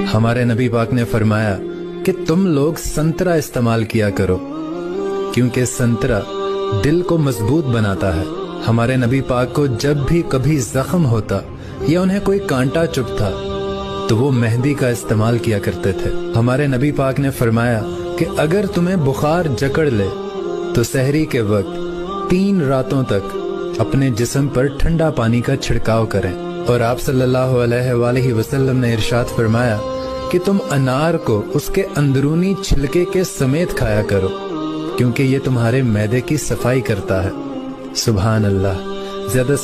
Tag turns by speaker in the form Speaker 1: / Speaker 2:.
Speaker 1: हमारे नबी पाक ने फरमाया कि तुम लोग संतरा इस्तेमाल किया करो, क्योंकि संतरा दिल को मजबूत बनाता है। हमारे नबी पाक को जब भी कभी जख्म होता या उन्हें कोई कांटा चुभता तो वो मेहंदी का इस्तेमाल किया करते थे। हमारे नबी पाक ने फरमाया कि अगर तुम्हें बुखार जकड़ ले तो सहरी के वक्त 3 रातों तक अपने जिस्म पर ठंडा पानी का छिड़काव करें। और आप सल्लल्लाहु अलैहि वसल्लम ने इरशाद फरमाया कि तुम अनार को उसके अंदरूनी छिलके के समेत खाया करो, क्योंकि ये तुम्हारे मैदे की सफाई करता है। सुभान अल्लाह। ज्यादा